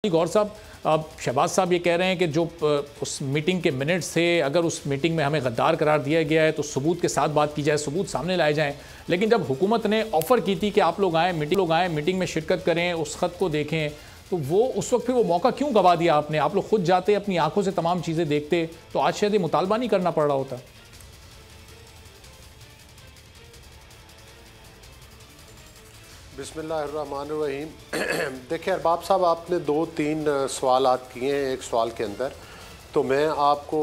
गौर साहब, अब शहबाज साहब ये कह रहे हैं कि जो उस मीटिंग के मिनट्स थे, अगर उस मीटिंग में हमें गद्दार करार दिया गया है तो सबूत के साथ बात की जाए, सबूत सामने लाए जाएं। लेकिन जब हुकूमत ने ऑफ़र की थी कि आप लोग आएँ, मीटिंग में शिरकत करें, उस ख़त को देखें, तो वो उस वक्त फिर वो मौका क्यों गवा दिया आपने? आप लोग खुद जाते, अपनी आंखों से तमाम चीज़ें देखते, तो आज शायद ये मुतालबा नहीं करना पड़ रहा होता। बिस्मिल्लाहिर्रहमानिर्रहीम। देखिए अरबाब साहब, आपने 2-3 सवालात किए हैं एक सवाल के अंदर, तो मैं आपको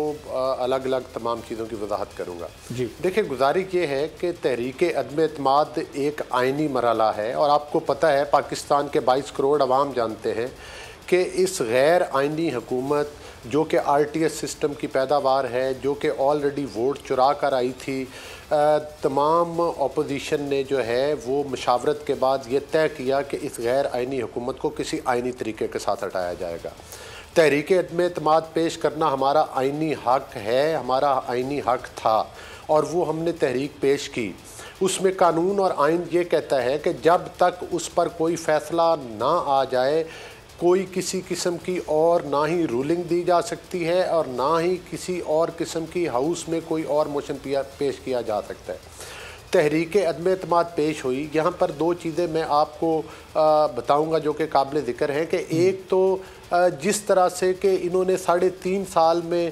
अलग अलग तमाम चीज़ों की वजाहत करूँगा। जी देखिए, गुजारिश ये है कि तहरीक अदम एतमाद एक आइनी मरहला है, और आपको पता है पाकिस्तान के 22 करोड़ अवाम जानते हैं कि इस गैर आइनी हुकूमत जो कि RTS सिस्टम की पैदावार है, जो कि ऑलरेडी वोट चुरा कर आई थी, तमाम अपोजिशन ने जो है वो मशावरत के बाद ये तय किया कि इस गैर आइनी हुकूमत को किसी आइनी तरीके के साथ हटाया जाएगा। तहरीक अदम एतमाद पेश करना हमारा आइनी हक है, हमारा आइनी हक था, और वो हमने तहरीक पेश की। उसमें कानून और आइन ये कहता है कि जब तक उस पर कोई फ़ैसला ना आ जाए, कोई किसी किस्म की और ना ही रूलिंग दी जा सकती है और ना ही किसी और किस्म की हाउस में कोई और मोशन पेश किया जा सकता है। तहरीक अदम एतमाद पेश हुई। यहाँ पर 2 चीज़ें मैं आपको बताऊँगा जो कि काबिल ज़िक्र हैं कि एक तो जिस तरह से कि इन्होंने 3.5 साल में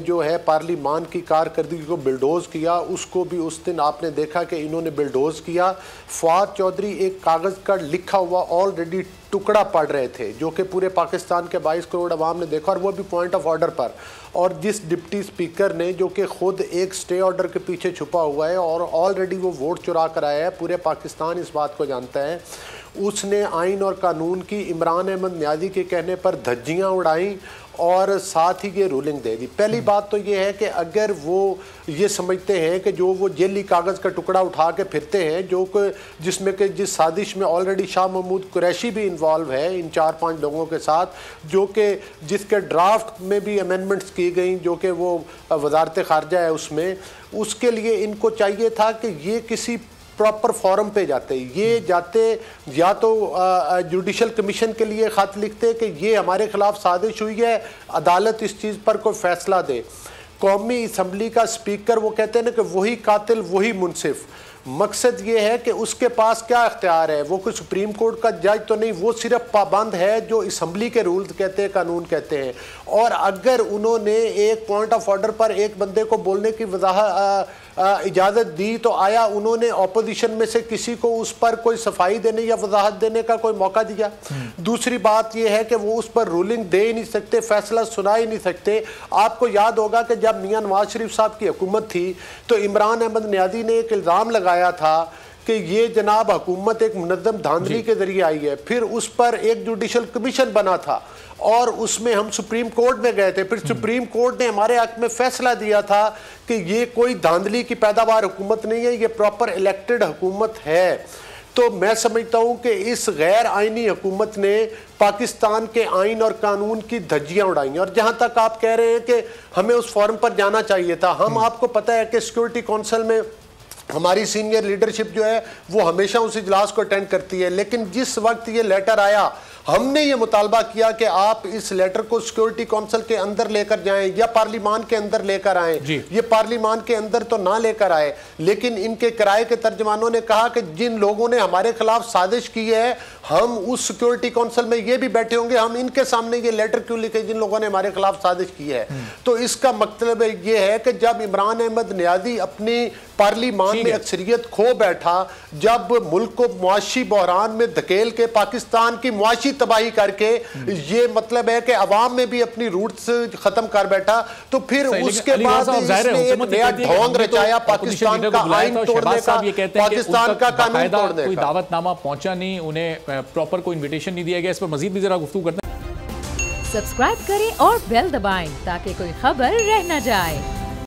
जो है पार्लिमान की कारकर्दगी को बिल्डोज़ किया, उसको भी उस दिन आपने देखा कि इन्होंने बिल्डोज़ किया। फवाद चौधरी एक कागज़ का लिखा हुआ ऑलरेडी टुकड़ा पढ़ रहे थे, जो कि पूरे पाकिस्तान के 22 करोड़ अवाम ने देखा, और वो भी पॉइंट ऑफ ऑर्डर पर। और जिस डिप्टी स्पीकर ने, जो कि ख़ुद एक स्टे ऑर्डर के पीछे छुपा हुआ है और ऑलरेडी वो वोट चुरा कर आया है, पूरे पाकिस्तान इस बात को जानता है, उसने आइन और कानून की इमरान अहमद न्याजी के कहने पर धज्जियाँ उड़ाई और साथ ही ये रूलिंग दे दी। पहली बात तो ये है कि अगर वो ये समझते हैं कि जो वो जेली कागज़ का टुकड़ा उठा के फिरते हैं, जो कि जिसमें कि जिस साजिश में ऑलरेडी शाह महमूद कुरैशी भी इन्वॉल्व है इन 4-5 लोगों के साथ, जो कि जिसके ड्राफ्ट में भी अमेंडमेंट्स की गई, जो कि वो वजारत ख़ारजा है उसमें, उसके लिए इनको चाहिए था कि ये किसी प्रॉपर फॉरम पे जाते, ये जाते या तो जुडिशल कमीशन के लिए ख़त लिखते कि ये हमारे ख़िलाफ़ साजिश हुई है, अदालत इस चीज़ पर कोई फ़ैसला दे। कौमी असम्बली का स्पीकर वो कहते हैं ना कि वही कातिल वही मुनसिफ। मकसद ये है कि उसके पास क्या इख्तियार है, वो कोई सुप्रीम कोर्ट का जज तो नहीं, वो सिर्फ पाबंद है जो असम्बली के रूल्स कहते हैं, कानून कहते हैं। और अगर उन्होंने एक पॉइंट ऑफ ऑर्डर पर एक बंदे को बोलने की इजाज़त दी, तो आया उन्होंने अपोजिशन में से किसी को उस पर कोई सफाई देने या वजाहत देने का कोई मौका दिया? दूसरी बात यह है कि वो उस पर रूलिंग दे ही नहीं सकते, फैसला सुना ही नहीं सकते। आपको याद होगा कि जब मियां नवाज शरीफ साहब की हुकूमत थी तो इमरान अहमद न्याजी ने एक इल्ज़ाम लगाया था कि ये जनाब हुकूमत एक मुनज़्ज़म धांधली के जरिए आई है। फिर उस पर एक जुडिशल कमीशन बना था और उसमें हम सुप्रीम कोर्ट में गए थे। फिर सुप्रीम कोर्ट ने हमारे हक में फैसला दिया था कि ये कोई धांधली की पैदावार हुकूमत नहीं है, ये प्रॉपर इलेक्टेड हुकूमत है। तो मैं समझता हूँ कि इस गैर आइनी हुकूमत ने पाकिस्तान के आइन और कानून की धज्जियाँ उड़ाई। और जहाँ तक आप कह रहे हैं कि हमें उस फोरम पर जाना चाहिए था, हम आपको पता है कि सिक्योरिटी काउंसिल में हमारी सीनियर लीडरशिप जो है वो हमेशा उस इजलास को अटेंड करती है, लेकिन जिस वक्त ये लेटर आया, हमने ये मुतालबा किया कि आप इस लेटर को सिक्योरिटी काउंसिल के अंदर लेकर जाएं या पार्लिमान के अंदर लेकर आएं। ये पार्लिमान के अंदर तो ना लेकर आए, लेकिन इनके किराए के तर्जमानों ने कहा कि जिन लोगों ने हमारे खिलाफ साजिश की है, हम उस सिक्योरिटी काउंसिल में ये भी बैठे होंगे, हम इनके सामने ये लेटर क्यों लिखे जिन लोगों ने हमारे खिलाफ साजिश की है। तो इसका मतलब ये है कि जब इमरान अहमद न्याजी अपनी पार्लिमान में अक्सरियत खो बैठा, जब मुल्क को मुआशी बहरान में धकेल के पाकिस्तान की मुआशी तबाही करके, ये मतलब है कि अवाम में भी अपनी रूट्स खत्म कर बैठा, तो फिर उसके बाद इसने एक नया ढोंग रचाया पाकिस्तान का आइन तोड़ने का, पाकिस्तान का कानून तोड़ने का। कोई दावतनामा पहुंचा नहीं, उन्हें प्रॉपर कोई इन्विटेशन नहीं दिया गया। इस पर मजीद भी जरा गुफ्तगू करते हैं। सब्सक्राइब करें और बेल दबाएं ताकि कोई खबर रह न जाए।